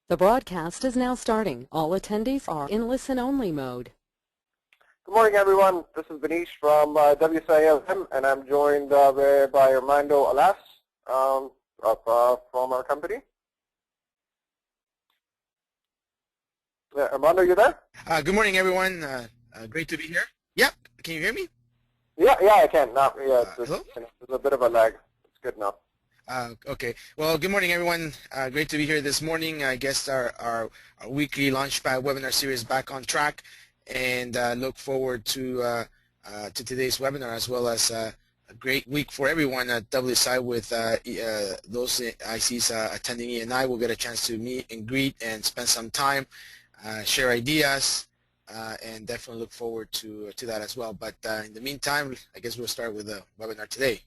The broadcast is now starting. All attendees are in listen-only mode. Good morning, everyone. This is Benish from WSI ALM, and I'm joined by Armando Alas from our company. Armando, you there? Good morning, everyone. Great to be here. Yep. Can you hear me? Yeah, I can. Now, yeah, Hello? there's a bit of a lag. It's good now. Okay. Well, good morning, everyone. Great to be here this morning. I guess our weekly LaunchPad webinar series is back on track, and look forward to today's webinar, as well as a great week for everyone at WSI with those ICs attending E&I. We'll get a chance to meet and greet and spend some time, share ideas, and definitely look forward to that as well. But in the meantime, I guess we'll start with the webinar today.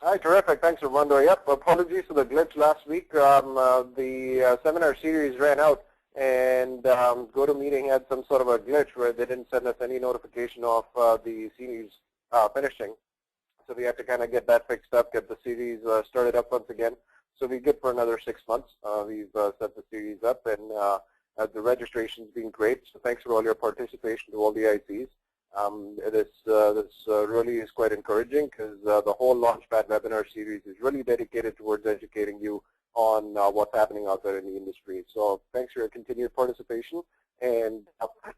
All right, terrific. Thanks, Armando. Yep, apologies for the glitch last week. The seminar series ran out, and GoToMeeting had some sort of a glitch where they didn't send us any notification of the series finishing. So we had to kind of get that fixed up, get the series started up once again. So we're good for another 6 months. We've set the series up, and the registration's been great. So thanks for all your participation to all the ICs. This really is quite encouraging, because the whole LaunchPad webinar series is really dedicated towards educating you on what's happening out there in the industry. So thanks for your continued participation, and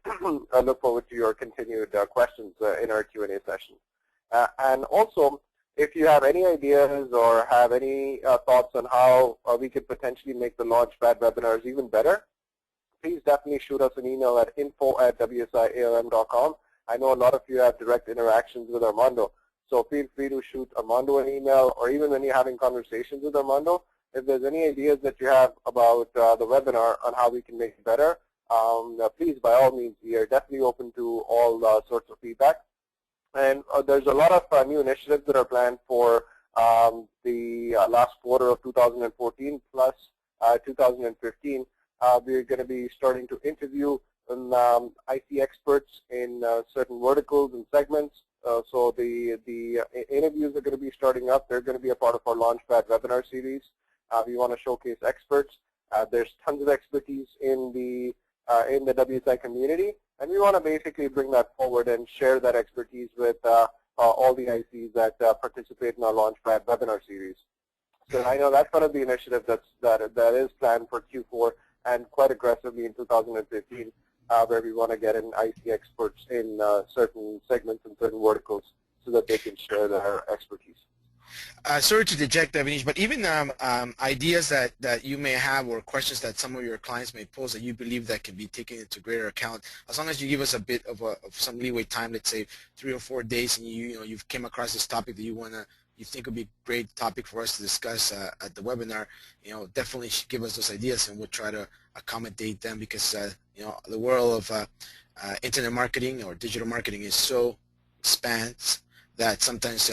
I look forward to your continued questions in our Q&A session. And also, if you have any ideas or have any thoughts on how we could potentially make the LaunchPad webinars even better, please definitely shoot us an email at info@wsialm.com. I know a lot of you have direct interactions with Armando, so feel free to shoot Armando an email, or even when you're having conversations with Armando, if there's any ideas that you have about the webinar on how we can make it better, please, by all means, we are definitely open to all sorts of feedback. And there's a lot of new initiatives that are planned for the last quarter of 2014 plus 2015. We're going to be starting to interview IC experts in certain verticals and segments. So the interviews are going to be starting up. They're going to be a part of our LaunchPad webinar series. We want to showcase experts. There's tons of expertise in the WSI community, and we want to basically bring that forward and share that expertise with all the ICs that participate in our LaunchPad webinar series. So I know that's one of the initiatives that is planned for Q4 and quite aggressively in 2015. Where we want to get in IC experts in certain segments and certain verticals so that they can share their expertise. Sorry to deject, Benish, but even ideas that you may have, or questions that some of your clients may pose that you believe that can be taken into greater account, as long as you give us a bit of some leeway time, let's say 3 or 4 days, and you've came across this topic that you think would be a great topic for us to discuss at the webinar, definitely give us those ideas, and we'll try to accommodate them, because the world of internet marketing or digital marketing is so expansive that sometimes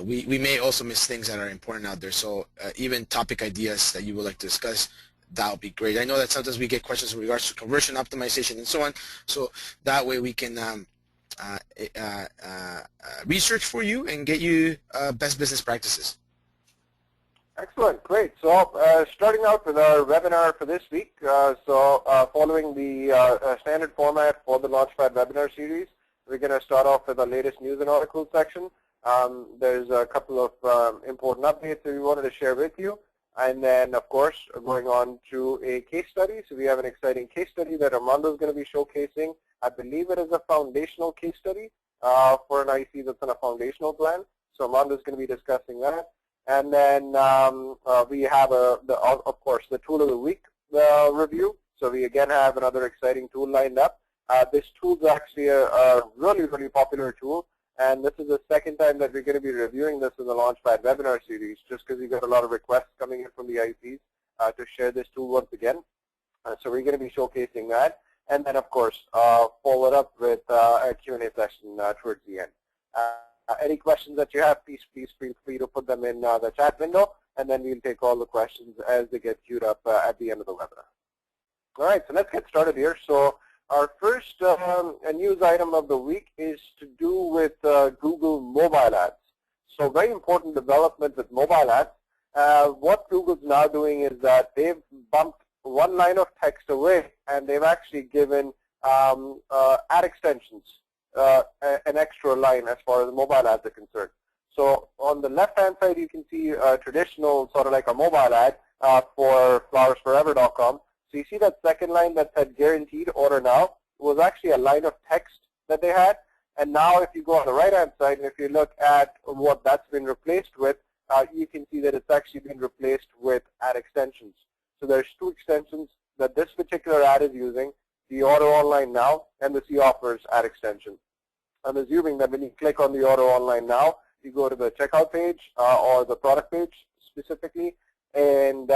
we may also miss things that are important out there. So even topic ideas that you would like to discuss, that would be great. I know that sometimes we get questions in regards to conversion optimization and so on, so that way we can research for you and get you best business practices. Excellent, great. So starting out with our webinar for this week, following the standard format for the LaunchPad webinar series, we're going to start off with the latest news and articles section. There's a couple of important updates that we wanted to share with you. And then, of course, going on to a case study. So we have an exciting case study that Armando is going to be showcasing. I believe it is a foundational case study for an IC that's on a foundational plan. So Armando is going to be discussing that. And then we have, of course, the tool of the week review. So we again have another exciting tool lined up. This tool is actually a really, really popular tool. And this is the second time that we're going to be reviewing this in the LaunchPad webinar series, just because we got a lot of requests coming in from the ICs to share this tool once again. So we're going to be showcasing that. And then, of course, follow it up with a Q&A session towards the end. Any questions that you have, please feel free to put them in the chat window, and then we'll take all the questions as they get queued up at the end of the webinar. All right, so let's get started here. So our first news item of the week is to do with Google mobile ads. So very important development with mobile ads. What Google's now doing is that they've bumped one line of text away, and they've actually given ad extensions an extra line as far as mobile ads are concerned. So on the left-hand side, you can see a traditional sort of like a mobile ad for flowersforever.com. So you see that second line that said guaranteed order now was actually a line of text that they had. And now if you go on the right-hand side, and if you look at what that's been replaced with, you can see that it's actually been replaced with ad extensions. So there's two extensions that this particular ad is using, the Order Online Now and the See Offers ad extension. I'm assuming that when you click on the Order Online Now, you go to the checkout page or the product page specifically, and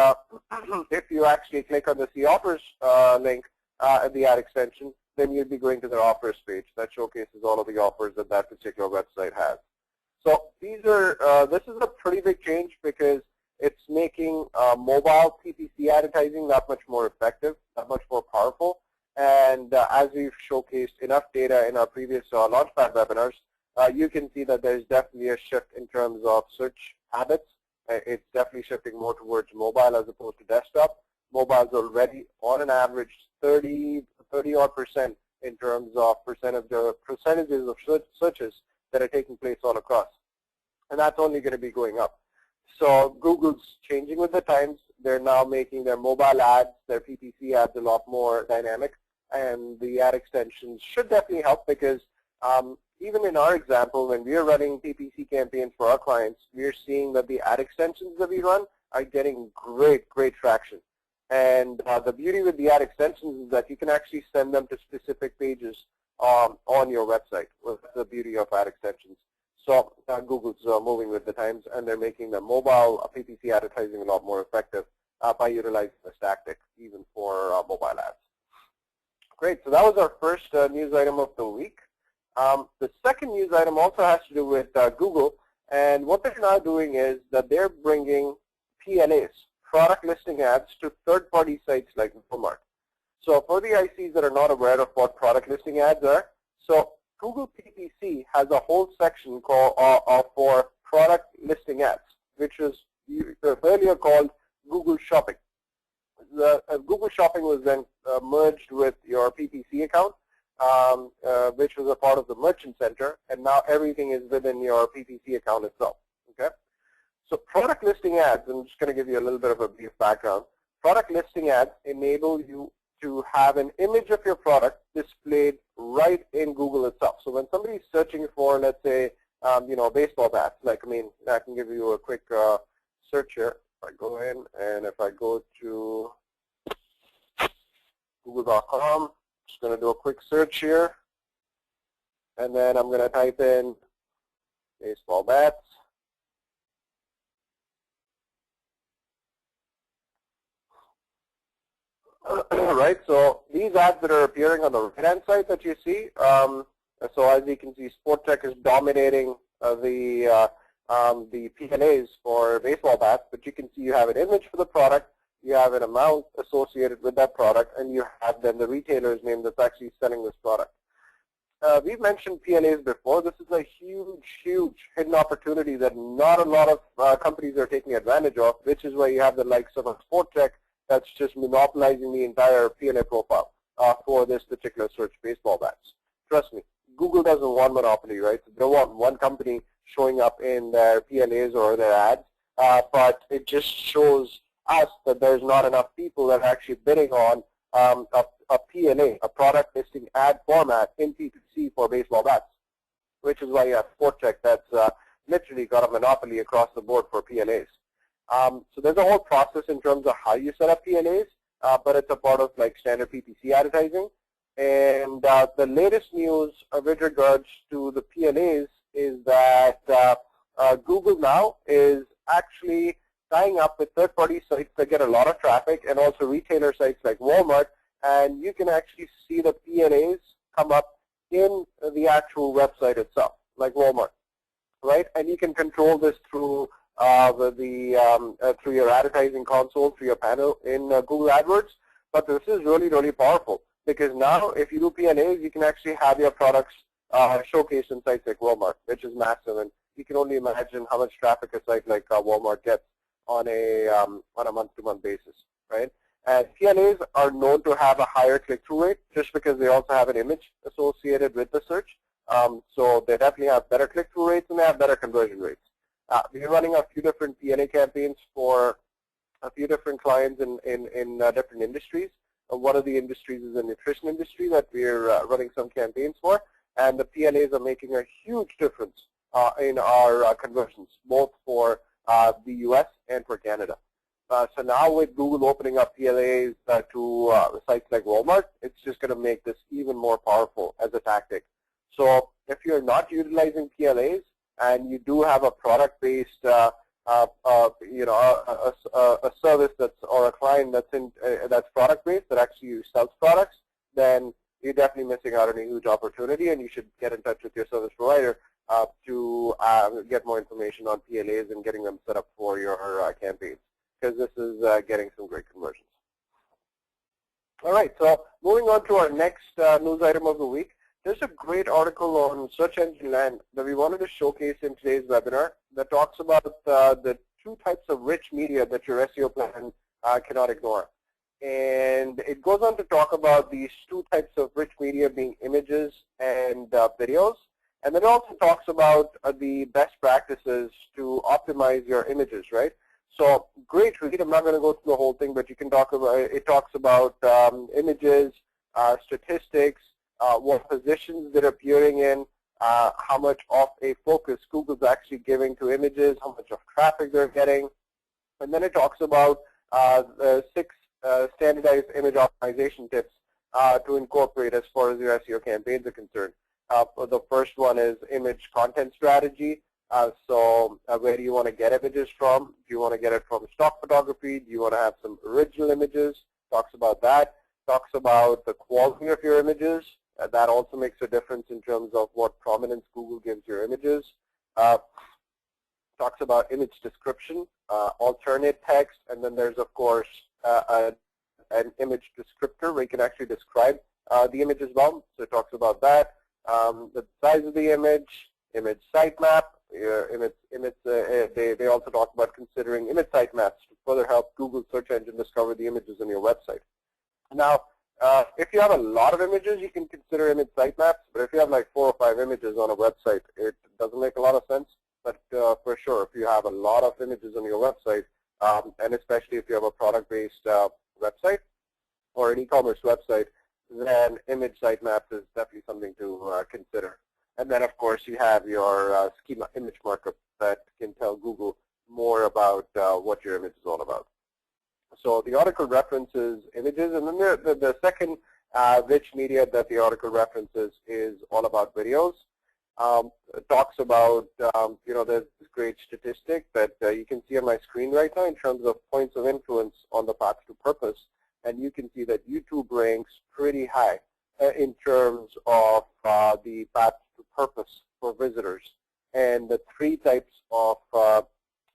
if you actually click on the See Offers link at the ad extension, then you'd be going to their offers page that showcases all of the offers that that particular website has. So these are this is a pretty big change because it's making mobile PPC advertising that much more effective, that much more powerful. And as we've showcased enough data in our previous LaunchPad webinars, you can see that there's definitely a shift in terms of search habits. It's definitely shifting more towards mobile as opposed to desktop. Mobile's already, on an average, 30-odd% in terms of percentages of searches that are taking place all across. And that's only going to be going up. So Google's changing with the times. They're now making their mobile ads, their PPC ads a lot more dynamic. And the ad extensions should definitely help because even in our example, when we are running PPC campaigns for our clients, we are seeing that the ad extensions that we run are getting great traction. And the beauty with the ad extensions is that you can actually send them to specific pages on your website. Well, that's the beauty of ad extensions. So Google's moving with the times, and they're making the mobile PPC advertising a lot more effective by utilizing this tactic, even for mobile ads. Great. So that was our first news item of the week. The second news item also has to do with Google, and what they're now doing is that they're bringing PLAs, product listing ads, to third-party sites like Walmart. So for the ICs that are not aware of what product listing ads are, so Google PPC has a whole section called for product listing ads, which was earlier called Google Shopping. Google Shopping was then merged with your PPC account, which was a part of the Merchant Center, and now everything is within your PPC account itself. Okay. So product listing ads, I'm just going to give you a little bit of a brief background. Product listing ads enable you to have an image of your product displayed right in Google itself. So when somebody's searching for, let's say, baseball bats, like, I can give you a quick search here. If I go in and if I go to google.com, just going to do a quick search here, and then I'm going to type in baseball bats. Right, so these ads that are appearing on the right-hand side that you see, so as you can see, Sport Tech is dominating the PLAs for baseball bats, but you can see you have an image for the product, you have an amount associated with that product, and you have then the retailer's name that's actually selling this product. We've mentioned PLAs before. This is a huge hidden opportunity that not a lot of companies are taking advantage of, which is why you have the likes of a Sport Tech that's just monopolizing the entire PLA profile for this particular search, baseball bats. Trust me, Google doesn't want monopoly, right? They don't want one company showing up in their PLAs or their ads, but it just shows us that there's not enough people that are actually bidding on a PLA, a product listing ad format in PPC for baseball bats, which is why you have Sport Tech that's literally got a monopoly across the board for PLAs. So there's a whole process in terms of how you set up PLAs, but it's a part of like standard PPC advertising. And the latest news with regards to the PLAs is that Google now is actually tying up with third-party sites that get a lot of traffic and also retailer sites like Walmart, and you can actually see the PLAs come up in the actual website itself, like Walmart, right? And you can control this through through your advertising console, through your panel in Google AdWords. But this is really powerful because now if you do PLAs, you can actually have your products showcased in sites like Walmart, which is massive, and you can only imagine how much traffic a site like Walmart gets on a month-to-month basis, right? And PLAs are known to have a higher click-through rate just because they also have an image associated with the search. So they definitely have better click-through rates and they have better conversion rates. We're running a few different PLA campaigns for a few different clients in different industries. One of the industries is the nutrition industry that we're running some campaigns for. And the PLAs are making a huge difference in our conversions, both for the US and for Canada. So now with Google opening up PLAs to sites like Walmart, it's just going to make this even more powerful as a tactic. So if you're not utilizing PLAs and you do have a product-based, a service that's or a client that's product-based that actually sells products, then you're definitely missing out on a huge opportunity, and you should get in touch with your service provider to get more information on PLAs and getting them set up for your campaigns, because this is getting some great conversions. All right, so moving on to our next news item of the week. There's a great article on search engine land that we wanted to showcase in today's webinar that talks about the two types of rich media that your SEO plan cannot ignore. And it goes on to talk about these two types of rich media being images and videos. And then it also talks about the best practices to optimize your images, right? So great read. I'm not going to go through the whole thing, but you can talk about it. Talks about images, statistics, what positions they're appearing in, how much of a focus Google's actually giving to images, how much of traffic they're getting. And then it talks about the 6 standardized image optimization tips to incorporate as far as your SEO campaigns are concerned. The first one is image content strategy. So where do you want to get images from? Do you want to get it from stock photography? Do you want to have some original images? Talks about that. Talks about the quality of your images. That also makes a difference in terms of what prominence Google gives your images. Talks about image description, alternate text, and then there's, of course, an image descriptor where you can actually describe the image as well. So it talks about that. The size of the image sitemap. They also talk about considering image sitemaps to further help Google search engine discover the images on your website. Now, if you have a lot of images, you can consider image sitemaps. But if you have like 4 or 5 images on a website, it doesn't make a lot of sense. But for sure, if you have a lot of images on your website, and especially if you have a product-based website or an e-commerce website, then image sitemaps is definitely something to consider. And then, of course, you have your schema image markup that can tell Google more about what your image is all about. So the article references images, and then the second rich media that the article references is all about videos. It talks about, there's this great statistic that you can see on my screen right now in terms of points of influence on the path to purpose. And you can see that YouTube ranks pretty high in terms of the path to purpose for visitors. And the 3 types of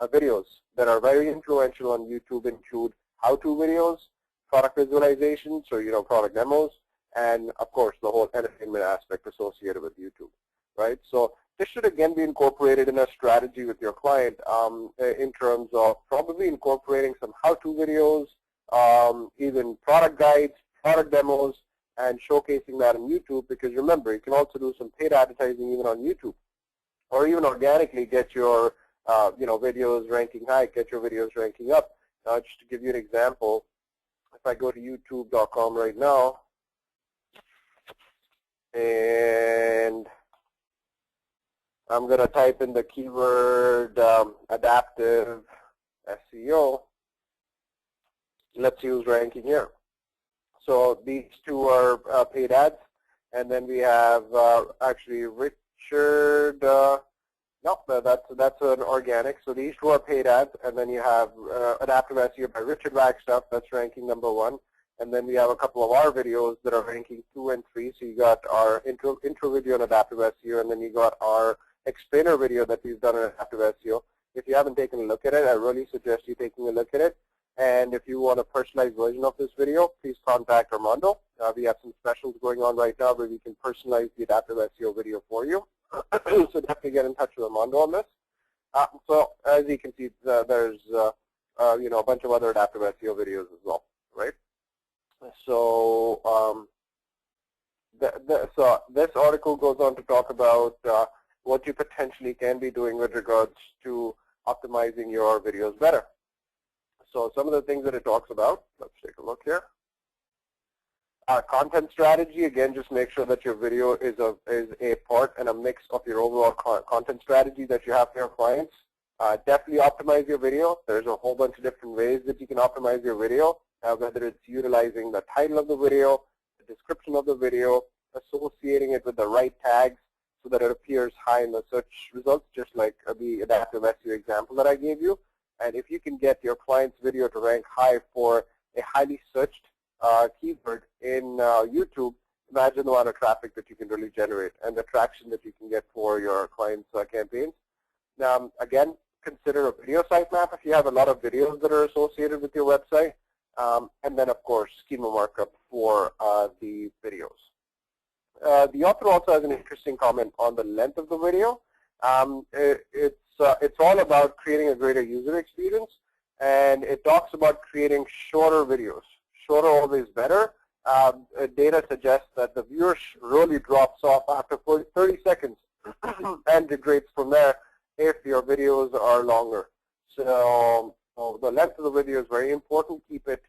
videos that are very influential on YouTube include how-to videos, product visualizations, or product demos, and of course the whole entertainment aspect associated with YouTube, right? So this should again be incorporated in a strategy with your client in terms of probably incorporating some how-to videos, even product guides, product demos, and showcasing that on YouTube, because remember, you can also do some paid advertising even on YouTube, or even organically get your videos ranking high, get your videos ranking up. Just to give you an example, if I go to youtube.com right now, and I'm going to type in the keyword adaptive SEO, let's see who's ranking here. So these 2 are paid ads, and then we have actually Richard. No, that's an organic. So these 2 are paid ads, and then you have adaptive SEO by Richard Wagstaff. That's ranking number 1, and then we have a couple of our videos that are ranking 2 and 3. So you got our intro video on adaptive SEO, and then you got our explainer video that we've done on adaptive SEO. If you haven't taken a look at it, I really suggest you taking a look at it. And if you want a personalized version of this video, please contact Armando. We have some specials going on right now where we can personalize the adaptive SEO video for you. So definitely get in touch with Armando on this. So as you can see, there's a bunch of other adaptive SEO videos as well, right? So this article goes on to talk about what you potentially can be doing with regards to optimizing your videos better. So some of the things that it talks about, let's take a look here. Content strategy, again, just make sure that your video is a part and a mix of your overall content strategy that you have for your clients. Definitely optimize your video. There's a whole bunch of different ways that you can optimize your video, whether it's utilizing the title of the video, the description of the video, associating it with the right tags so that it appears high in the search results, just like the adaptive SEO example that I gave you. And if you can get your client's video to rank high for a highly searched keyword in YouTube, imagine the amount of traffic that you can really generate and the traction that you can get for your clients' campaigns. Now, again, consider a video sitemap if you have a lot of videos that are associated with your website, and then, of course, schema markup for the videos. The author also has an interesting comment on the length of the video. It's all about creating a greater user experience, and it talks about creating shorter videos. Shorter always better. Data suggests that the viewer really drops off after 30 seconds and degrades from there if your videos are longer. So the length of the video is very important. Keep it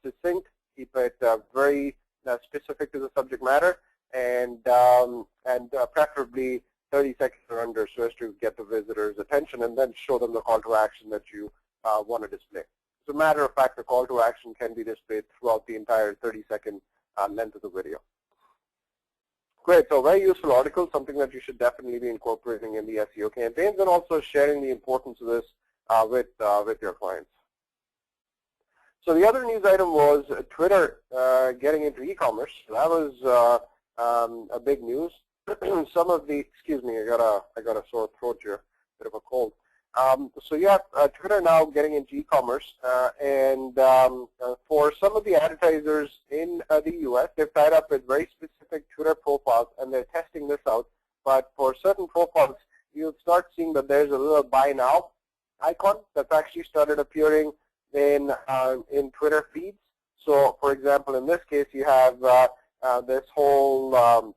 succinct. Keep it very specific to the subject matter, and preferably 30 seconds or under, so as to get the visitor's attention, and then show them the call to action that you want to display. As a matter of fact, the call to action can be displayed throughout the entire 30-second length of the video. Great, so very useful article, something that you should definitely be incorporating in the SEO campaigns, and also sharing the importance of this with your clients. So the other news item was Twitter getting into e-commerce. That was a big news. Some of the, excuse me, I got a sore throat here, bit of a cold. So you have Twitter now getting into e-commerce, and for some of the advertisers in the U.S., they've tied up with very specific Twitter profiles, and they're testing this out. But for certain profiles, you'll start seeing that there's a little buy now icon that's actually started appearing in Twitter feeds. So, for example, in this case, you have this whole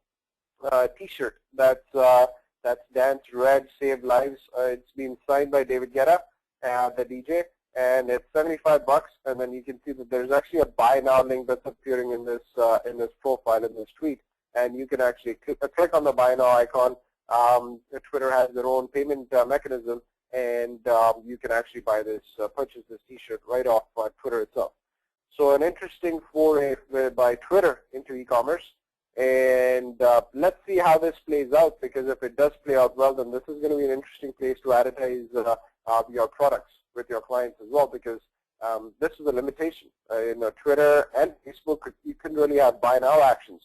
T-shirt that's Dance Red Save Lives. It's been signed by David Guetta, the DJ, and it's $75. And then you can see that there's actually a buy now link that's appearing in this profile, in this tweet, and you can actually click on the buy now icon. Twitter has their own payment mechanism, and you can actually buy this, purchase this T-shirt right off Twitter itself. So an interesting foray by Twitter into e-commerce. And let's see how this plays out, because if it does play out well, then this is going to be an interesting place to advertise your products with your clients as well, because this is a limitation. Twitter and Facebook, you can really have buy now actions.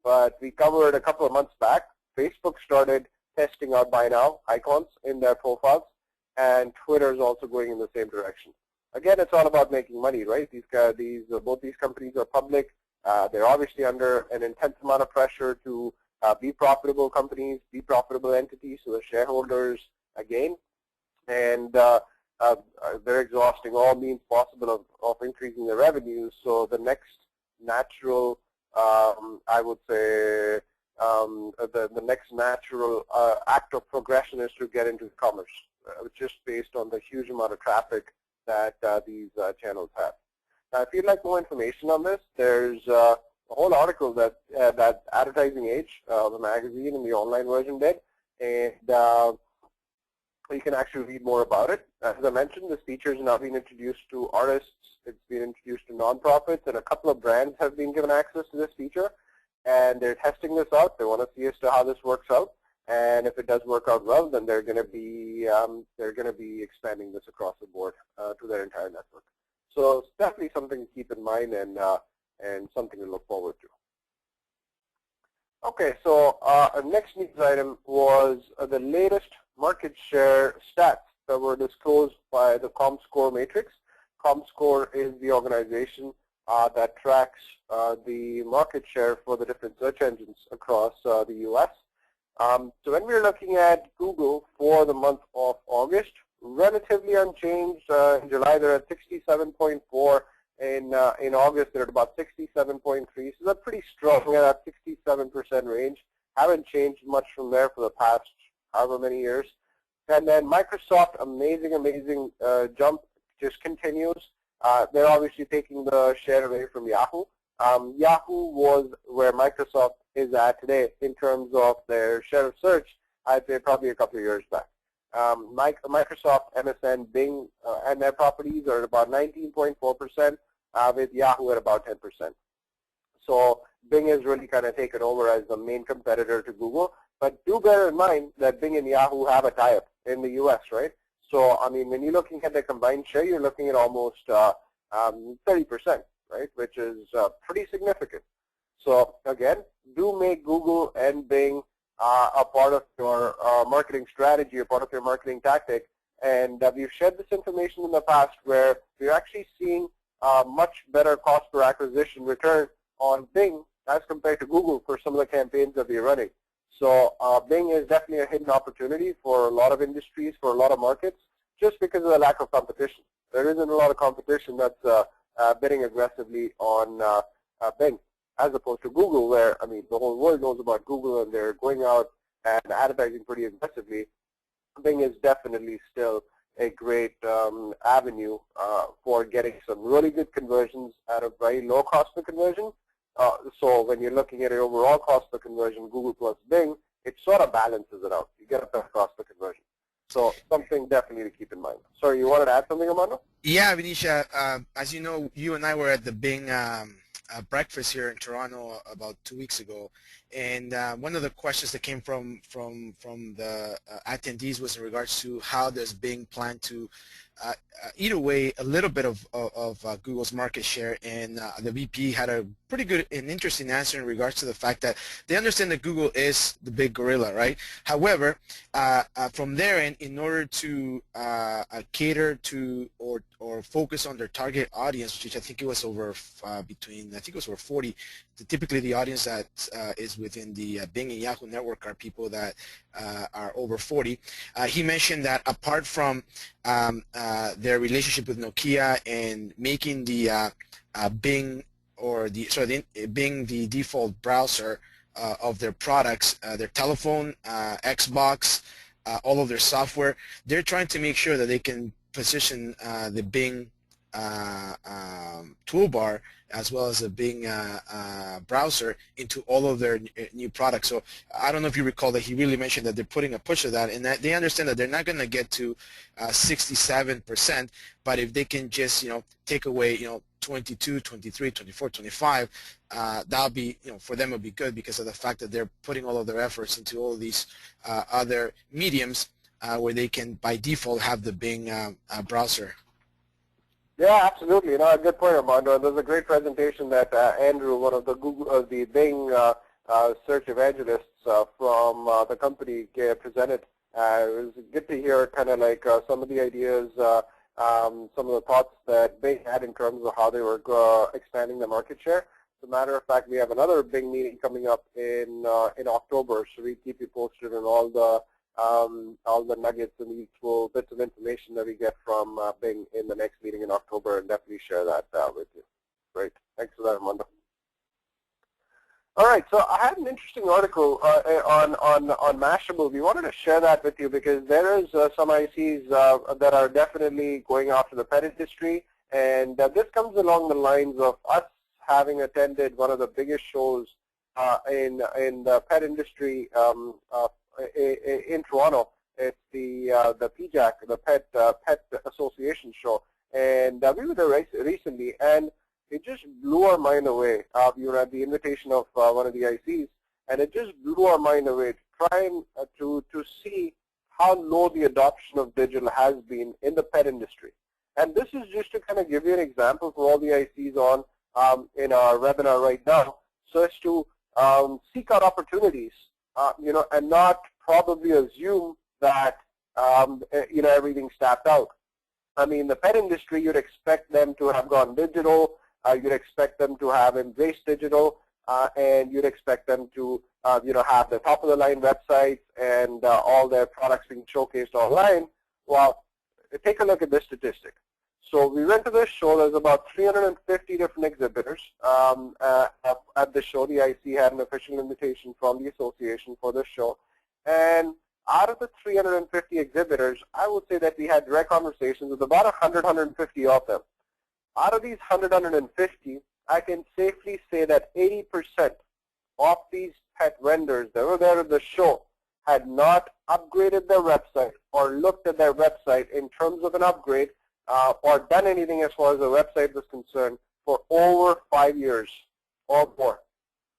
But we covered a couple of months back, Facebook started testing out buy now icons in their profiles, and Twitter is also going in the same direction. Again, it's all about making money, right? Both these companies are public. They're obviously under an intense amount of pressure to be profitable companies, be profitable entities, so the shareholders gain. And they're exhausting all means possible of increasing their revenues. So the next natural, I would say, the next natural act of progression is to get into commerce, just based on the huge amount of traffic that these channels have. Now, if you'd like more information on this, there's a whole article that Advertising Age, the magazine and the online version did, and you can actually read more about it. As I mentioned, this feature is now being introduced to artists, it's been introduced to nonprofits, and a couple of brands have been given access to this feature, and they're testing this out. They want to see as to how this works out, and if it does work out well, then they're going to be expanding this across the board to their entire network. So it's definitely something to keep in mind, and something to look forward to. Okay, so our next news item was the latest market share stats that were disclosed by the ComScore matrix. ComScore is the organization that tracks the market share for the different search engines across the U.S. So when we're looking at Google for the month of August, relatively unchanged. In July, they're at 67.4. In August, they're at about 67.3, so they're pretty strong at that 67% range. Haven't changed much from there for the past however many years. And then Microsoft, amazing jump, just continues. They're obviously taking the share away from Yahoo. Yahoo was where Microsoft is at today in terms of their share of search, I'd say probably a couple of years back. Microsoft, MSN, Bing, and their properties are at about 19.4%, with Yahoo at about 10%. So Bing has really kind of taken over as the main competitor to Google. But do bear in mind that Bing and Yahoo have a tie-up in the U.S., right? So, I mean, when you're looking at the combined share, you're looking at almost 30%, right, which is pretty significant. So, again, do make Google and Bing a part of your marketing strategy, a part of your marketing tactic. And we've shared this information in the past where we're actually seeing much better cost per acquisition return on Bing as compared to Google for some of the campaigns that we're running. So Bing is definitely a hidden opportunity for a lot of industries, for a lot of markets, just because of the lack of competition. There isn't a lot of competition that's bidding aggressively on Bing, as opposed to Google, where, I mean, the whole world knows about Google and they're going out and advertising pretty aggressively. Bing is definitely still a great avenue for getting some really good conversions at a very low cost per conversion. So when you're looking at an overall cost per conversion, Google plus Bing, it sort of balances it out. You get a better cost per conversion. So something definitely to keep in mind. Sorry, you wanted to add something, Amanda? Yeah, Vinisha, as you know, you and I were at the Bing breakfast here in Toronto about 2 weeks ago, and one of the questions that came from the attendees was in regards to how does Bing plan to eat away a little bit of Google's market share, and the VP had a pretty good and interesting answer in regards to the fact that they understand that Google is the big gorilla, right? However, from their end, in order to cater to or focus on their target audience, which I think it was over I think it was over 40. Typically, the audience that is within the Bing and Yahoo network are people that are over 40. He mentioned that apart from their relationship with Nokia and making the Bing Bing the default browser of their products, their telephone, Xbox, all of their software, they're trying to make sure that they can position the Bing toolbar as well as the Bing browser into all of their new products. So I don't know if you recall that he really mentioned that they're putting a push of that, and that they understand that they're not going to get to 67%, but if they can just, take away, 22, 23, 24, 25, that'll be, for them it'll be good because of the fact that they're putting all of their efforts into all of these other mediums where they can by default have the Bing browser. Yeah, absolutely. A good point, Armando. There's a great presentation that Andrew, one of the Bing search evangelists from the company, presented. It was good to hear kind of like some of the ideas, some of the thoughts that Bing had in terms of how they were expanding the market share. As a matter of fact, we have another Bing meeting coming up in October, so we keep you posted on all the nuggets and useful bits of information that we get from Bing in the next meeting in October, and definitely share that with you. Great. Thanks for that, Armando. All right, so I had an interesting article on Mashable. We wanted to share that with you because there is some ICs that are definitely going after the pet industry, and this comes along the lines of us having attended one of the biggest shows in the pet industry in Toronto. It's the PJAC, the Pet Association show, and we were there recently, and it just blew our mind away. We were at the invitation of one of the ICs, and it just blew our mind away to try and to see how low the adoption of digital has been in the pet industry. And this is just to kind of give you an example for all the ICs on in our webinar right now, so as to seek out opportunities, and not probably assume that everything's tapped out. I mean, the pet industry, you'd expect them to have gone digital. You'd expect them to have embraced digital, and you'd expect them to, have the top-of-the-line websites and all their products being showcased online. Well, take a look at this statistic. So we went to this show. There's about 350 different exhibitors at the show. The IC had an official invitation from the association for this show. And out of the 350 exhibitors, I would say that we had direct conversations with about 100, 150 of them. Out of these 100, 150, I can safely say that 80% of these pet vendors that were there at the show had not upgraded their website or looked at their website in terms of an upgrade or done anything as far as the website was concerned for over 5 years or more.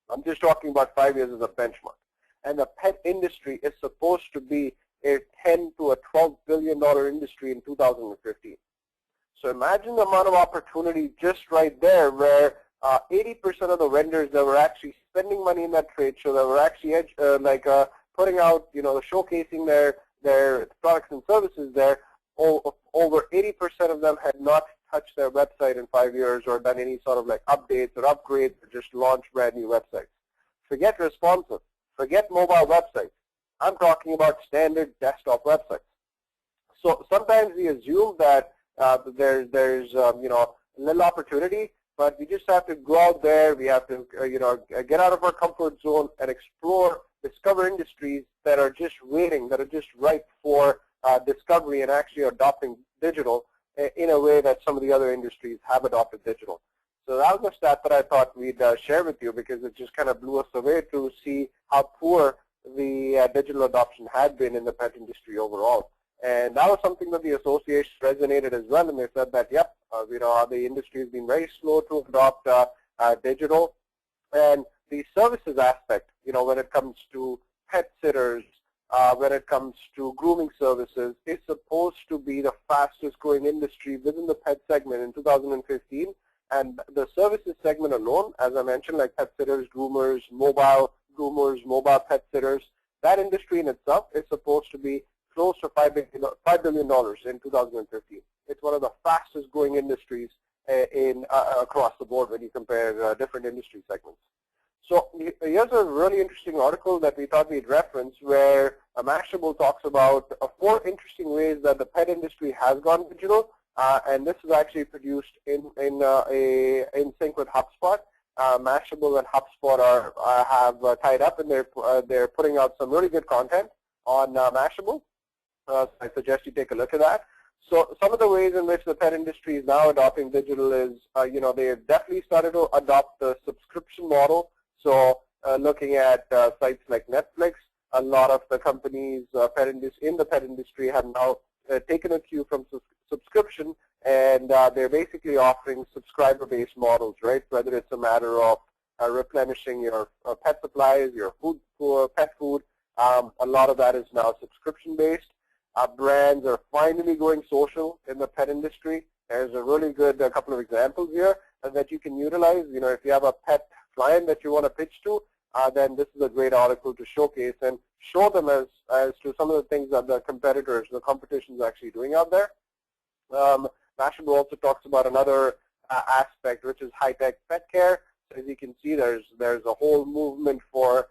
I'm just talking about 5 years as a benchmark. And the pet industry is supposed to be a $10 to a $12 billion industry in 2015. So imagine the amount of opportunity just right there where 80% of the vendors that were actually spending money in that trade show, that were actually putting out, showcasing their products and services there, over 80% of them had not touched their website in 5 years or done any sort of like updates or upgrades or just launched brand new websites. Forget responsive. Forget mobile websites. I'm talking about standard desktop websites. So sometimes we assume that there's little opportunity, but we just have to go out there. We have to get out of our comfort zone and explore, discover industries that are just waiting, that are just ripe for discovery and actually adopting digital in a way that some of the other industries have adopted digital. So that was a stat that I thought we'd share with you because it just kind of blew us away to see how poor the digital adoption had been in the pet industry overall. And that was something that the association resonated as well, and they said that, yep, the industry has been very slow to adopt digital. And the services aspect, when it comes to pet sitters, when it comes to grooming services, is supposed to be the fastest growing industry within the pet segment in 2015. And the services segment alone, as I mentioned, like pet sitters, groomers, mobile pet sitters, that industry in itself is supposed to be close to $5 billion in 2015. It's one of the fastest growing industries across the board when you compare different industry segments. So here's a really interesting article that we thought we'd reference where Mashable talks about 4 interesting ways that the pet industry has gone digital. And this is actually produced in sync with HubSpot. Mashable and HubSpot have tied up, and they're putting out some really good content on Mashable. I suggest you take a look at that. So some of the ways in which the pet industry is now adopting digital is, they have definitely started to adopt the subscription model. So looking at sites like Netflix, a lot of the companies in the pet industry have now taken a cue from subscription, and they're basically offering subscriber-based models, right? Whether it's a matter of replenishing your pet supplies, your pet food, a lot of that is now subscription-based. Brands are finally going social in the pet industry. There's a really good couple of examples here that you can utilize. If you have a pet client that you want to pitch to, then this is a great article to showcase and show them as to some of the things that the competitors, the competition is actually doing out there. Mashable also talks about another aspect, which is high-tech pet care. So as you can see, there's a whole movement for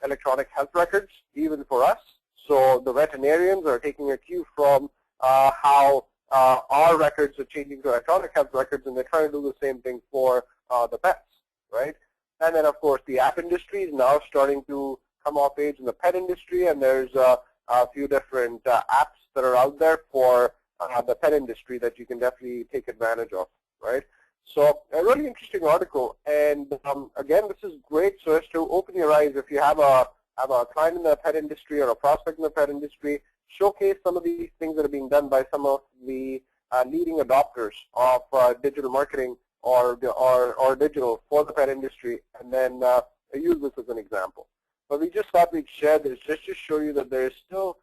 electronic health records, even for us. So the veterinarians are taking a cue from how our records are changing to electronic health records, and they're trying to do the same thing for the pets, right? And then, of course, the app industry is now starting to come of age in the pet industry, and there's a few different apps that are out there for the pet industry that you can definitely take advantage of, right? So a really interesting article, and again, this is great so as to open your eyes. If you have a client in the pet industry or a prospect in the pet industry, showcase some of these things that are being done by some of the leading adopters of digital marketing or digital for the pet industry, and then use this as an example. But we just thought we'd share this just to show you that there is still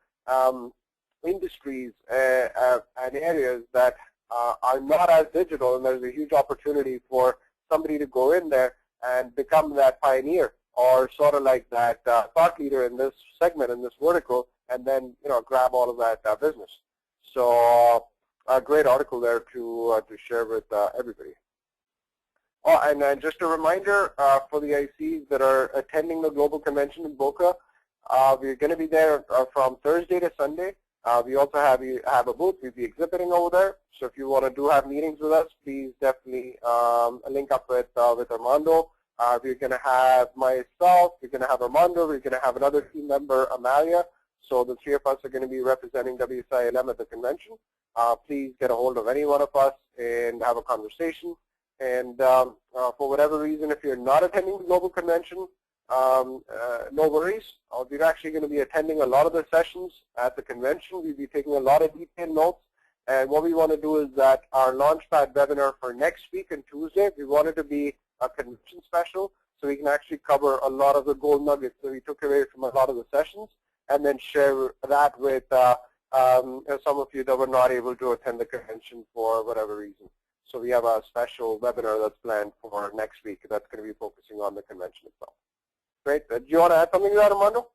industries and areas that are not as digital, and there's a huge opportunity for somebody to go in there and become that pioneer or sort of like that thought leader in this segment, in this vertical, and then grab all of that business. So a great article there to share with everybody. Oh, and just a reminder for the ICs that are attending the Global Convention in Boca, we're going to be there from Thursday to Sunday. We also have a booth. We'll be exhibiting over there. So if you want to have meetings with us, please definitely link up with Armando. We're going to have myself. We're going to have Armando. We're going to have another team member, Amalia. So the three of us are going to be representing WSI ALM at the convention. Please get a hold of any one of us and have a conversation. And for whatever reason, if you're not attending the global convention, no worries. We're actually going to be attending a lot of the sessions at the convention. We'll be taking a lot of detailed notes. And what we want to do is that our LaunchPad webinar for next week and Tuesday, we want it to be a convention special so we can actually cover a lot of the gold nuggets that we took away from a lot of the sessions and then share that with some of you that were not able to attend the convention for whatever reason. So we have a special webinar that's planned for next week that's going to be focusing on the convention itself. Great. Do you want to add something to that, Armando?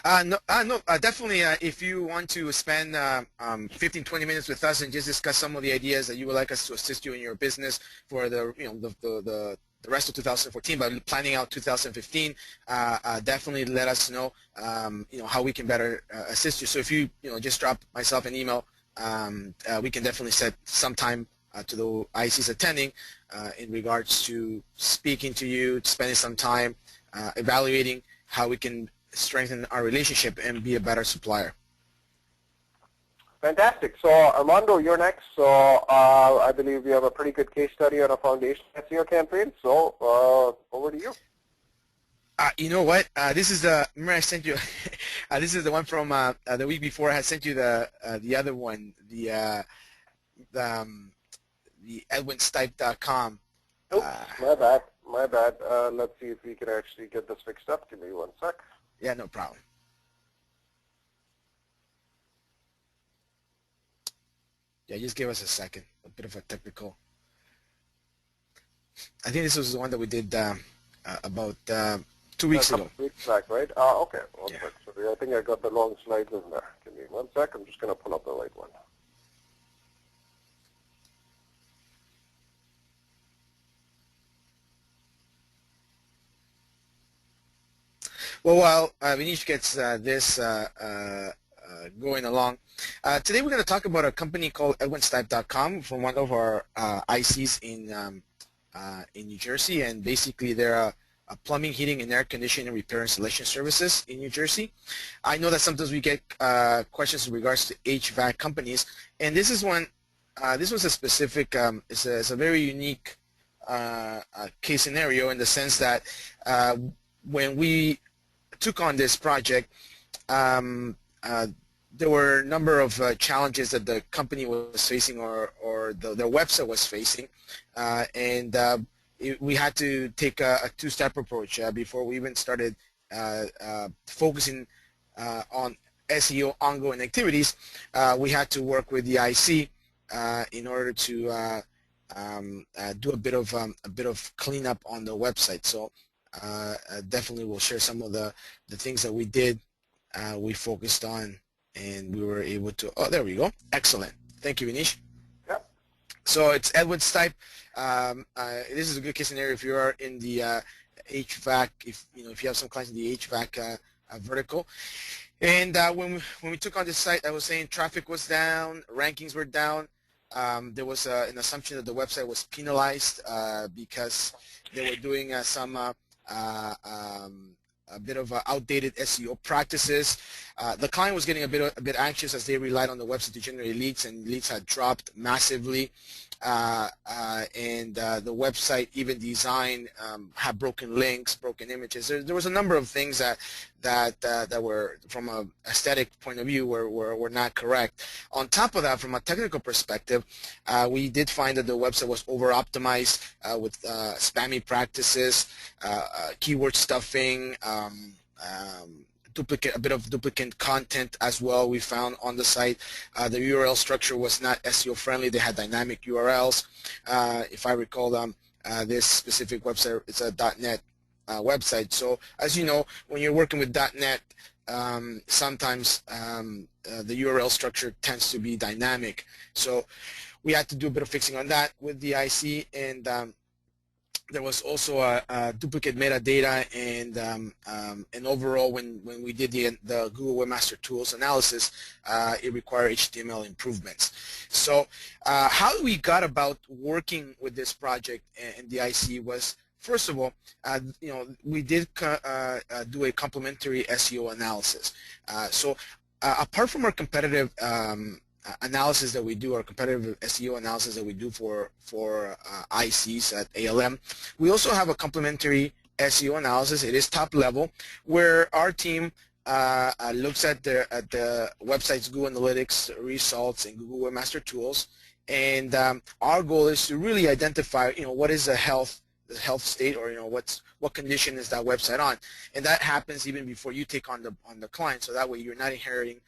No, definitely. If you want to spend 15, 20 minutes with us and just discuss some of the ideas that you would like us to assist you in your business for the rest of 2014, but planning out 2015, definitely let us know, how we can better assist you. So if you, just drop myself an email, we can definitely set some time to the ICs attending in regards to speaking to you, spending some time evaluating how we can strengthen our relationship and be a better supplier. Fantastic. So Armando, you're next. So I believe we have a pretty good case study on a foundation SEO campaign. So over to you. You know what? This is the, remember I sent you, this is the one from the week before. I had sent you the other one, the edwinstipe.com. Oops, my bad. Let's see if we can actually get this fixed up. Give me one sec. Yeah, no problem. Yeah, just give us a second. A bit of a technical. I think this was the one that we did about 2 weeks ago. 2 weeks back, right? Okay. One Yeah. sec. So I think I got the long slides in there. Give me one sec. I'm just going to pull up the right one. Well, while Vinish gets this going along, today we're going to talk about a company called EdwinStype.com from one of our ICs in New Jersey, and basically they're a plumbing, heating, and air conditioning repair installation services in New Jersey. I know that sometimes we get questions in regards to HVAC companies, and this is one. This was a specific. It's a very unique case scenario in the sense that when we took on this project, there were a number of challenges that the company was facing or their website was facing, and we had to take a two-step approach before we even started focusing on SEO ongoing activities. We had to work with the IC in order to do a bit of cleanup on the website. So definitely we'll share some of the things that we did, we focused on, and we were able to, oh, there we go. Excellent. Thank you, Vinish. Yep. So it's Edwin Stipe. This is a good case scenario if you are in the HVAC, if you have some clients in the HVAC vertical. And when we took on this site, I was saying traffic was down, rankings were down. There was an assumption that the website was penalized because they were doing a bit of outdated SEO practices. The client was getting a bit anxious as they relied on the website to generate leads, and leads had dropped massively. And the website, even design, had broken links, broken images. There was a number of things that were, from an aesthetic point of view, were not correct. On top of that, from a technical perspective, we did find that the website was over-optimized with spammy practices, keyword stuffing, a bit of duplicate content as well we found on the site. The URL structure was not SEO friendly. They had dynamic URLs. If I recall, this specific website, it's a .NET website. So as you know, when you're working with .NET, sometimes the URL structure tends to be dynamic. So we had to do a bit of fixing on that with the IC, and There was also a duplicate metadata, and overall, when we did the Google Webmaster Tools analysis, it required HTML improvements. So how we got about working with this project and the IC was, first of all, we did do a complementary SEO analysis. So apart from our competitive analysis that we do, our competitive SEO analysis that we do for ICs at ALM, we also have a complementary SEO analysis. It is top level, where our team looks at the website's Google Analytics results and Google Webmaster Tools, and our goal is to really identify, what is the health state, or what condition is that website on, and that happens even before you take on the client. So that way you're not inheriting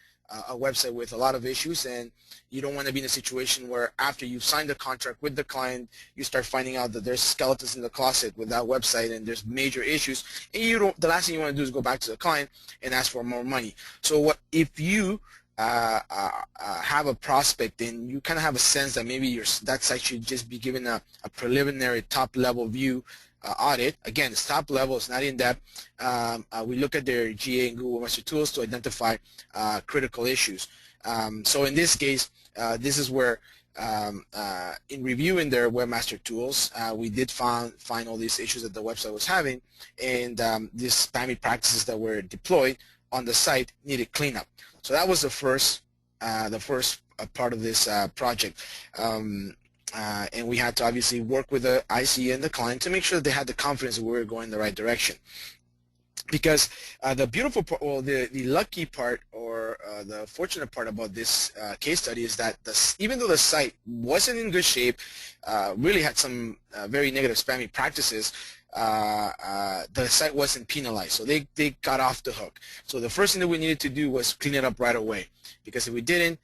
a website with a lot of issues, and you don't want to be in a situation where after you've signed the contract with the client, you start finding out that there's skeletons in the closet with that website and there's major issues, and the last thing you want to do is go back to the client and ask for more money. So if you have a prospect and you kind of have a sense that maybe that site should just be given a preliminary top level view audit. Again, it's top level, it's not in depth. We look at their GA and Google Webmaster Tools to identify critical issues. So in this case, this is where in reviewing their Webmaster Tools, we did find all these issues that the website was having, and these spammy practices that were deployed on the site needed cleanup. So that was the first part of this project. And we had to obviously work with the IC and the client to make sure that they had the confidence that we were going in the right direction. Because the beautiful part, well, the lucky part, or the fortunate part about this case study is that even though the site wasn't in good shape, really had some very negative spammy practices, the site wasn't penalized, so they got off the hook. So the first thing that we needed to do was clean it up right away, because if we didn't,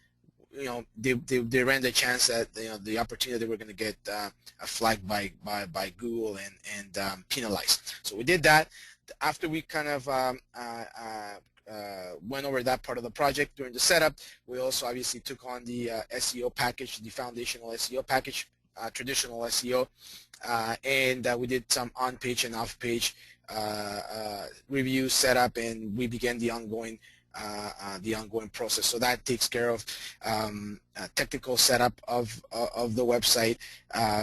they ran the chance that the opportunity they were going to get flagged by Google and penalized. So we did that. After we kind of went over that part of the project during the setup, we also obviously took on the SEO package, the foundational SEO package, traditional SEO, and we did some on-page and off-page review setup, and we began the ongoing process. So that takes care of technical setup of the website.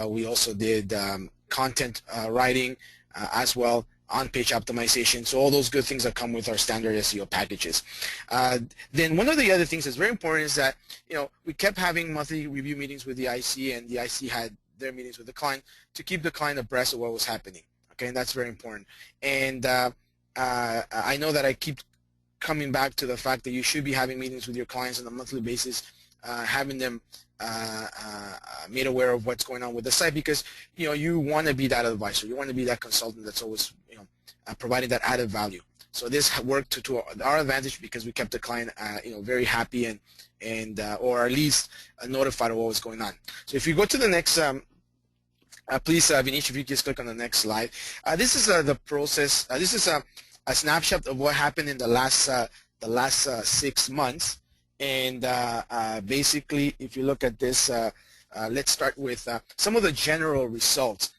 We also did content writing as well, on-page optimization, so all those good things that come with our standard SEO packages. Then one of the other things that's very important is that we kept having monthly review meetings with the IC, and the IC had their meetings with the client to keep the client abreast of what was happening. Okay, and that's very important. And I know that I keep coming back to the fact that you should be having meetings with your clients on a monthly basis, having them made aware of what's going on with the site, because you want to be that advisor, you want to be that consultant that's always providing that added value. So this worked to our advantage, because we kept the client very happy and or at least notified of what was going on. So if you go to the next, please, Vinish, if you just click on the next slide. This is the process. This is a snapshot of what happened in the last 6 months. And basically, if you look at this, let's start with some of the general results.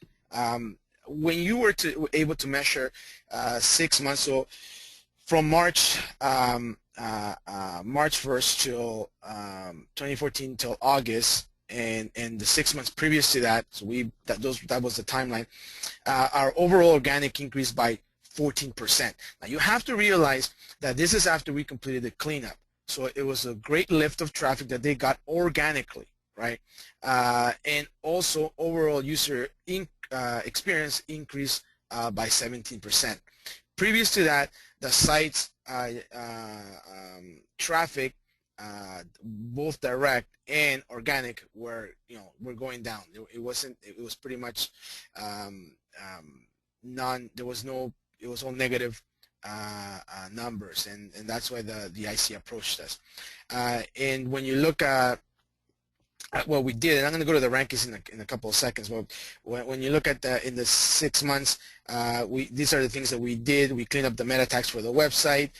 When you were able to measure 6 months, so from March 1st till 2014 till August, and the 6 months previous to that, so that was the timeline. Our overall organic increased by 14%. Now you have to realize that this is after we completed the cleanup. So it was a great lift of traffic that they got organically, right? And also overall user experience increased by 17%. Previous to that, the site's traffic, both direct and organic, were going down. It was pretty much it was all negative numbers, and that's why the IC approached us. And when you look at what we did, and I'm going to go to the rankings in a couple of seconds, but when you look at in the 6 months, these are the things that we did. We cleaned up the meta tags for the website.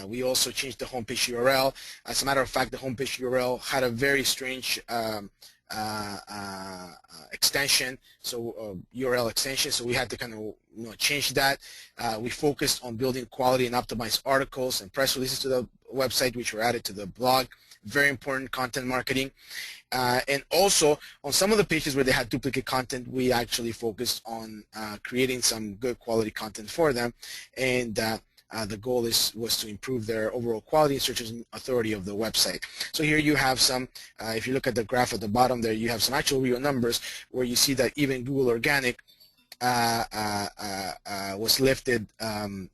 We also changed the homepage URL. As a matter of fact, the homepage URL had a very strange extension, so URL extension. So we had to kind of change that. We focused on building quality and optimized articles and press releases to the website, which were added to the blog. Very important content marketing. And also on some of the pages where they had duplicate content, we actually focused on creating some good quality content for them. And the goal was to improve their overall quality and search engine authority of the website. So here you have some, if you look at the graph at the bottom there, you have some actual real numbers where you see that even Google Organic was lifted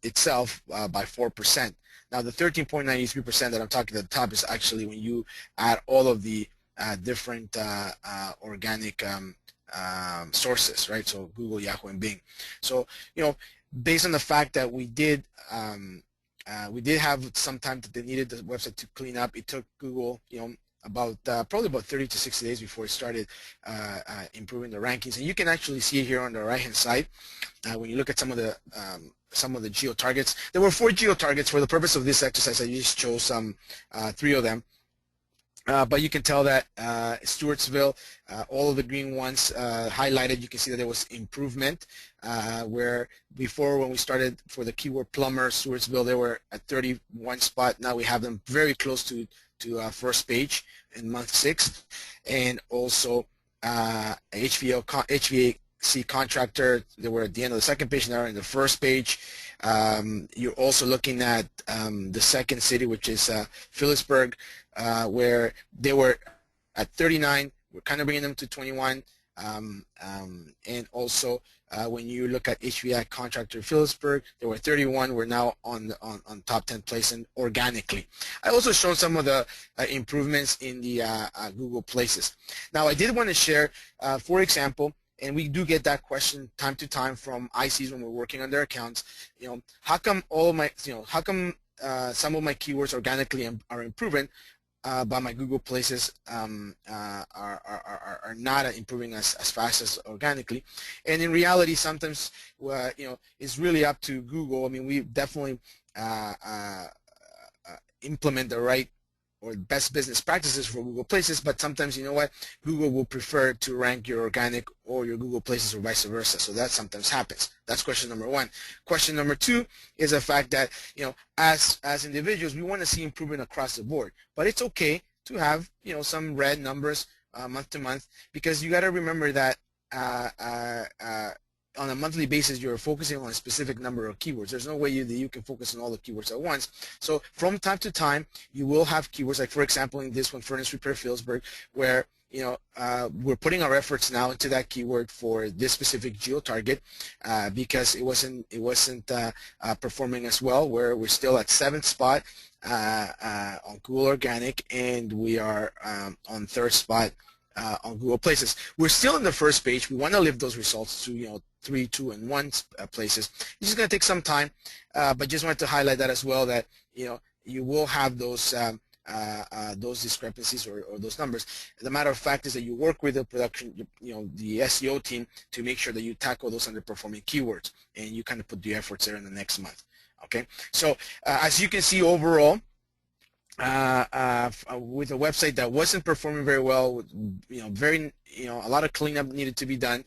itself by 4%. Now the 13.93% that I'm talking at the top is actually when you add all of the different organic sources, right? So Google, Yahoo, and Bing. So based on the fact that we did have some time that they needed the website to clean up, it took Google about probably about 30 to 60 days before it started improving the rankings. And you can actually see it here on the right hand side when you look at some of the geo targets. There were 4 geo targets. For the purpose of this exercise, I just chose 3 of them. But you can tell that Stewartsville, all of the green ones highlighted, you can see that there was improvement where before when we started for the keyword plumber, Stewartsville, they were at 31 spot. Now we have them very close to first page in month 6. And also HVAC contractor, they were at the end of the second page, now in the first page. You're also looking at the second city, which is Phillipsburg, where they were at 39. We're kind of bringing them to 21. And also when you look at HVAC contractor Phillipsburg, they were 31. We're now on top 10 place and organically. I also showed some of the improvements in the Google Places. Now I did want to share, for example, and we do get that question time to time from ICs when we're working on their accounts. How come all of my, how come some of my keywords organically are improving, but my Google Places are not improving as fast as organically? And in reality, sometimes it's really up to Google. I mean, we definitely implement the right or best business practices for Google Places, but sometimes, you know what, Google will prefer to rank your organic or your Google Places or vice versa. So that sometimes happens. That's question number 1. Question number 2 is the fact that, as individuals, we want to see improvement across the board, but it's okay to have, some red numbers month to month, because you got to remember that on a monthly basis, you're focusing on a specific number of keywords. There's no way that you can focus on all the keywords at once. So from time to time, you will have keywords, like for example, in this one, furnace repair Phillipsburg, where we're putting our efforts now into that keyword for this specific geo target because it wasn't performing as well. Where we're still at 7th spot on Google Organic, and we are on 3rd spot on Google Places. We're still in the first page. We want to lift those results to 3, 2, and 1 places. It's just going to take some time, but just wanted to highlight that as well, that you will have those discrepancies or those numbers. The matter of fact is that you work with the production, the SEO team, to make sure that you tackle those underperforming keywords, and you kind of put the efforts there in the next month. Okay, so as you can see overall, with a website that wasn't performing very well, a lot of cleanup needed to be done.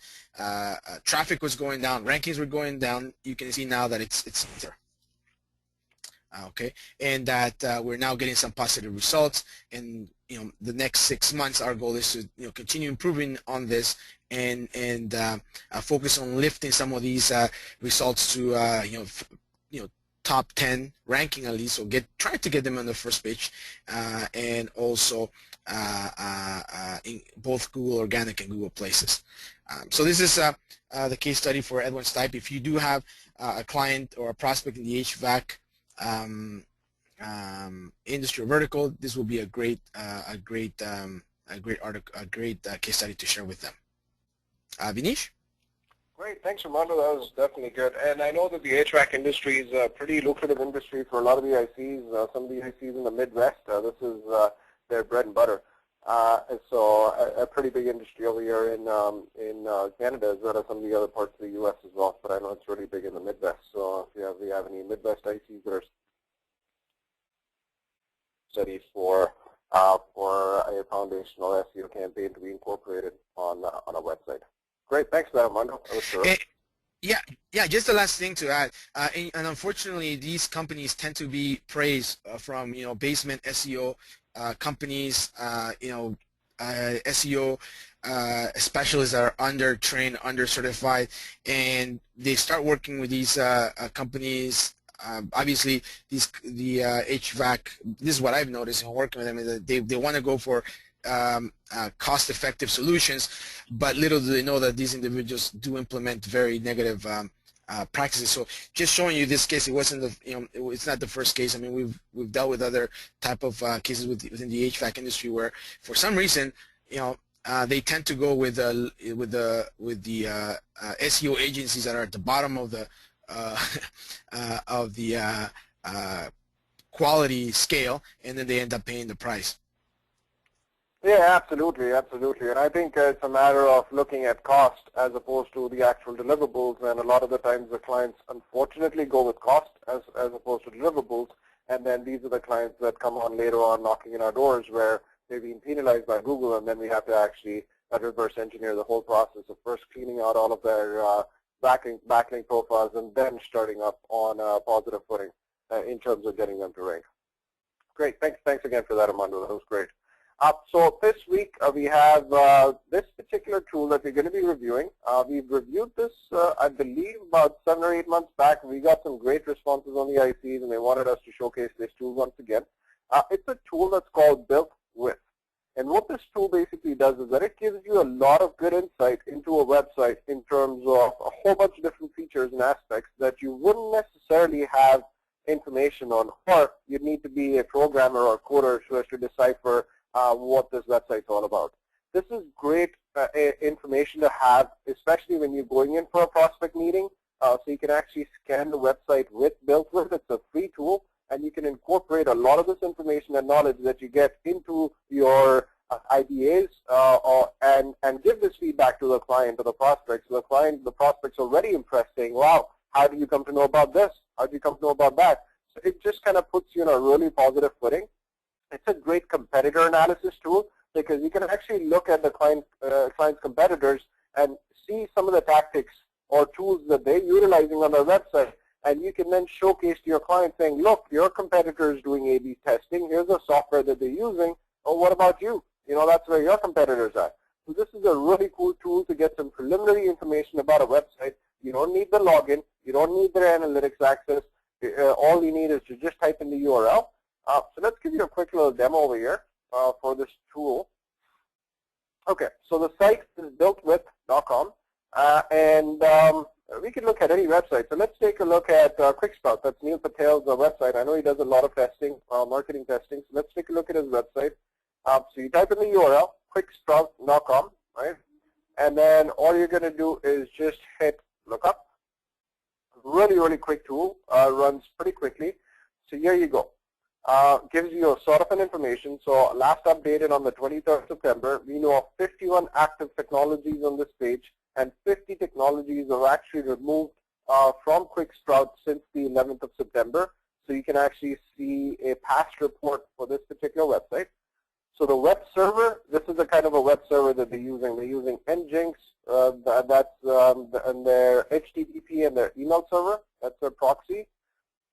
Traffic was going down, rankings were going down. You can see now that it's there. Okay, and that we're now getting some positive results. And the next 6 months, our goal is to continue improving on this and focus on lifting some of these results to top 10 ranking at least, or try to get them on the first page, and also in both Google Organic and Google Places. So this is the case study for Edwin Stipe. If you do have a client or a prospect in the HVAC industry or vertical, this will be a great case study to share with them. Vinish? Great, thanks, Armando. That was definitely good. And I know that the HVAC industry is a pretty lucrative industry for a lot of the ICs. Some of the ICs in the Midwest, this is their bread and butter. So a pretty big industry over here in Canada, as well as some of the other parts of the U.S. as well. But I know it's really big in the Midwest. So if you have any Midwest ICs that are study for a foundational SEO SEO campaign to be incorporated on a website. Great, thanks for that, Armando. That was terrific. Yeah. Just the last thing to add, and unfortunately, these companies tend to be praised from basement SEO companies, SEO specialists that are under-trained, under-certified, and they start working with these companies. Obviously, the HVAC. This is what I've noticed in working with them, is that they want to go for cost-effective solutions, but little do they know that these individuals do implement very negative practices. So, just showing you this case, it wasn't it's not the first case. I mean, we've dealt with other type of cases within the HVAC industry where, for some reason, they tend to go with the SEO agencies that are at the bottom of the quality scale, and then they end up paying the price. Yeah, absolutely, absolutely. And I think it's a matter of looking at cost as opposed to the actual deliverables. And a lot of the times the clients unfortunately go with cost as opposed to deliverables. And then these are the clients that come on later on knocking in our doors where they've been penalized by Google, and then we have to actually reverse engineer the whole process of first cleaning out all of their backlink profiles and then starting up on a positive footing in terms of getting them to rank. Great, thanks again for that, Armando. That was great. So this week we have this particular tool that we're going to be reviewing. We've reviewed this, I believe, about 7 or 8 months back. We got some great responses on the ICs, and they wanted us to showcase this tool once again. It's a tool that's called Built With. And what this tool basically does is that it gives you a lot of good insight into a website in terms of a whole bunch of different features and aspects that you wouldn't necessarily have information on, or you'd need to be a programmer or a coder so as to decipher what this website's all about. This is great information to have, especially when you're going in for a prospect meeting. So you can actually scan the website with Built With. It's a free tool, and you can incorporate a lot of this information and knowledge that you get into your IDAs and give this feedback to the client or the prospect. So the prospect's already impressed, saying, wow, how do you come to know about this? How do you come to know about that? So it just kind of puts you in a really positive footing. It's a great competitor analysis tool because you can actually look at the client's competitors and see some of the tactics or tools that they're utilizing on their website, and you can then showcase to your client saying, look, your competitor is doing A/B testing. Here's the software that they're using. Oh, what about you? That's where your competitors are. So this is a really cool tool to get some preliminary information about a website. You don't need the login. You don't need their analytics access. All you need is to just type in the URL. So let's give you a quick little demo over here for this tool. Okay, so the site is builtwith.com, and we can look at any website. So let's take a look at QuickSprout. That's Neil Patel's website. I know he does a lot of testing, marketing testing. So let's take a look at his website. So you type in the URL, quicksprout.com, right? And then all you're going to do is just hit look up. Really, really quick tool. Runs pretty quickly. So here you go. Gives you a sort of an information. So last updated on the 23rd of September, we know of 51 active technologies on this page, and 50 technologies are actually removed from QuickSprout since the 11th of September. So you can actually see a past report for this particular website. So the web server, this is the kind of a web server that they're using. They're using Nginx, and their HTTP and their email server. That's their proxy.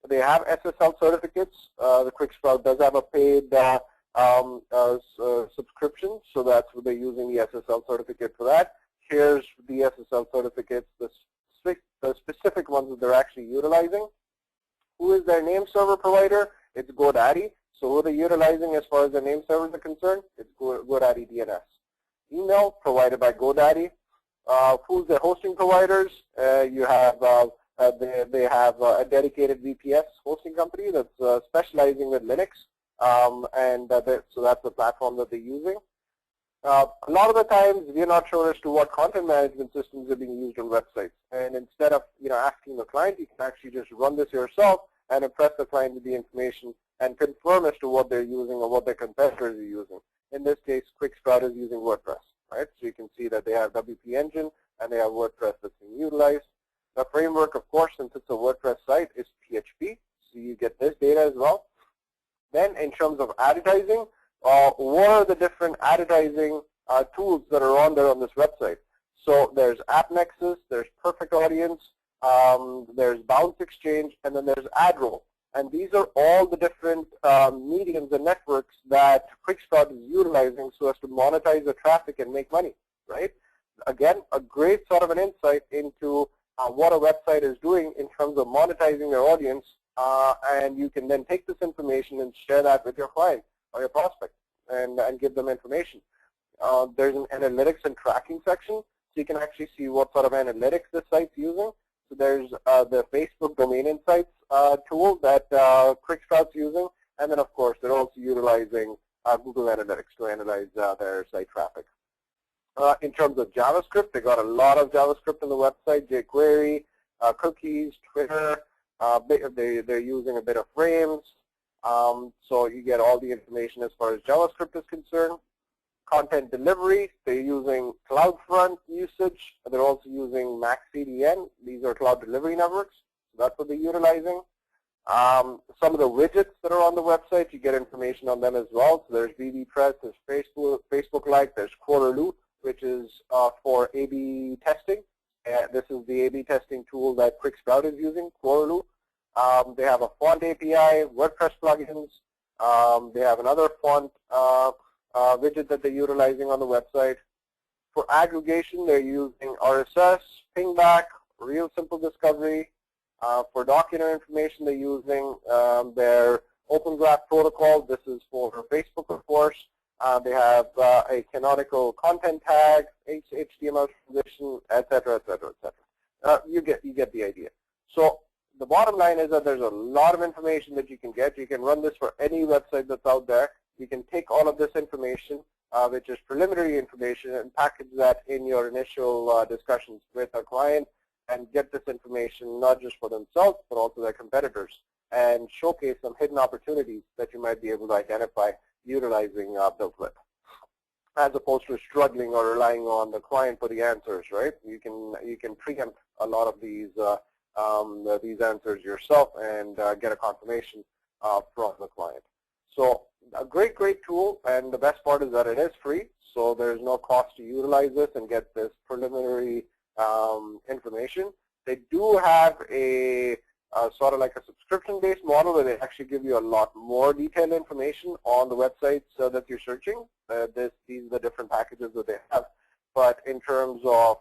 They have SSL certificates. The QuickSprout does have a paid subscription, so that's what they're using the SSL certificate for that. Here's the SSL certificates, the specific ones that they're actually utilizing. Who is their name server provider? It's GoDaddy. So who they're utilizing as far as their name servers are concerned? It's GoDaddy DNS. Email provided by GoDaddy. Who's their hosting providers? You have they have a dedicated VPS hosting company that's specializing with Linux, so that's the platform that they're using. A lot of the times we're not sure as to what content management systems are being used on websites, and instead of asking the client, you can actually just run this yourself and impress the client with the information and confirm as to what they're using or what their competitors are using. In this case, QuickSprout is using WordPress, right? So you can see that they have WP Engine and they have WordPress that's being utilized. The framework, of course, since it's a WordPress site, is PHP, so you get this data as well. Then in terms of advertising, what are the different advertising tools that are on there on this website. So there's App Nexus, there's Perfect Audience, there's Bounce Exchange, and then there's AdRoll. And these are all the different mediums and networks that QuickSprout is utilizing so as to monetize the traffic and make money, right? Again, a great sort of an insight into what a website is doing in terms of monetizing their audience, and you can then take this information and share that with your client or your prospect and give them information. There's an analytics and tracking section, so you can actually see what sort of analytics this site's using. So there's the Facebook Domain Insights tool that QuickSprout's using, and then of course they're also utilizing Google Analytics to analyze their site traffic. In terms of JavaScript, they got a lot of JavaScript on the website, jQuery, cookies, Twitter. They're using a bit of frames, so you get all the information as far as JavaScript is concerned. Content delivery, they're using CloudFront usage. They're also using MaxCDN. These are cloud delivery networks. So that's what they're utilizing. Some of the widgets that are on the website, you get information on them as well. So there's VBPress, there's Facebook Lite, there's Quarterloo, which is for A/B testing. This is the A/B testing tool that QuickSprout is using, Quarterloo. They have a font API, WordPress plugins. They have another font widget that they're utilizing on the website. For aggregation, they're using RSS, Pingback, Real Simple Discovery. For document information, they're using their Open Graph protocol. This is for Facebook, of course. They have a canonical content tag, HTML transition, etc., etc., etc. You get the idea. So the bottom line is that there's a lot of information that you can get. You can run this for any website that's out there. You can take all of this information, which is preliminary information, and package that in your initial discussions with a client and get this information not just for themselves, but also their competitors, and showcase some hidden opportunities that you might be able to identify utilizing BuiltWith, as opposed to struggling or relying on the client for the answers, right? You can preempt a lot of these answers yourself and get a confirmation from the client. So a great tool, and the best part is that it is free, so there's no cost to utilize this and get this preliminary information. They do have a sort of like a subscription-based model where they actually give you a lot more detailed information on the websites that you're searching. These are the different packages that they have. But in terms of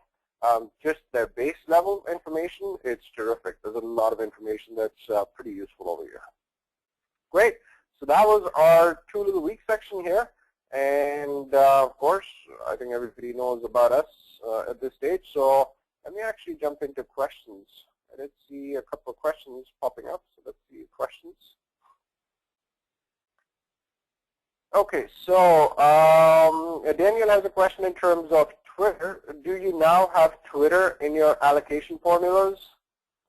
just their base level information, it's terrific. There's a lot of information that's pretty useful over here. Great. So that was our Tool of the Week section here. And of course, I think everybody knows about us at this stage. So let me actually jump into questions. I did see a couple of questions popping up, so let's see questions. Okay, so Daniel has a question in terms of Twitter. Do you now have Twitter in your allocation formulas?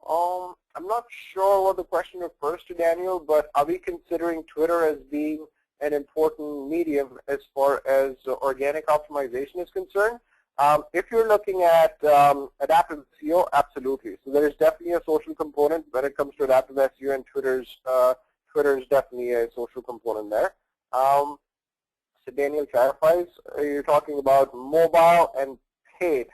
I'm not sure what the question refers to, Daniel, but are we considering Twitter as being an important medium as far as organic optimization is concerned? If you're looking at adaptive SEO, absolutely. So there is definitely a social component when it comes to adaptive SEO, and Twitter's definitely a social component there. So Daniel clarifies, you're talking about mobile and paid.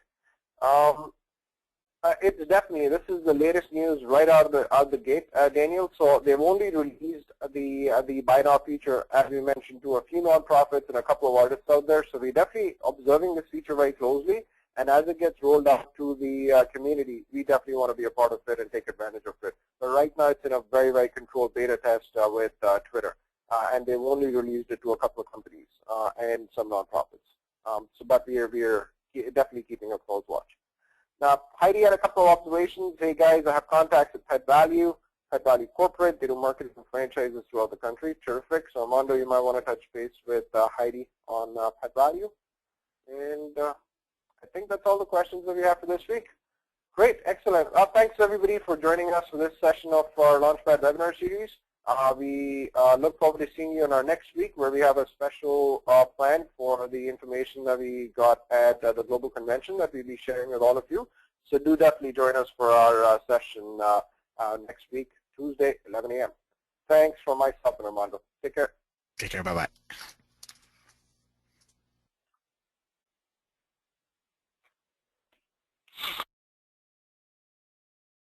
It's definitely, this is the latest news right out the gate, Daniel. So they've only released the buy now feature, as we mentioned, to a few nonprofits and a couple of artists out there. So we're definitely observing this feature very closely. And as it gets rolled out to the community, we definitely want to be a part of it and take advantage of it. But right now, it's in a very controlled beta test with Twitter, and they've only released it to a couple of companies and some nonprofits. But we're definitely keeping a close watch. Now, Heidi had a couple of observations. Hey guys, I have contacts at Pet Value Corporate. They do marketing and franchises throughout the country. Terrific. So Armando, you might want to touch base with Heidi on Pet Value. And I think that's all the questions that we have for this week. Great, excellent. Thanks everybody for joining us for this session of our LaunchPad webinar series. We look forward to seeing you in our next week, where we have a special plan for the information that we got at the Global Convention that we'll be sharing with all of you. So do definitely join us for our session next week, Tuesday, 11 a.m. Thanks from myself and Armando. Take care. Take care. Bye-bye.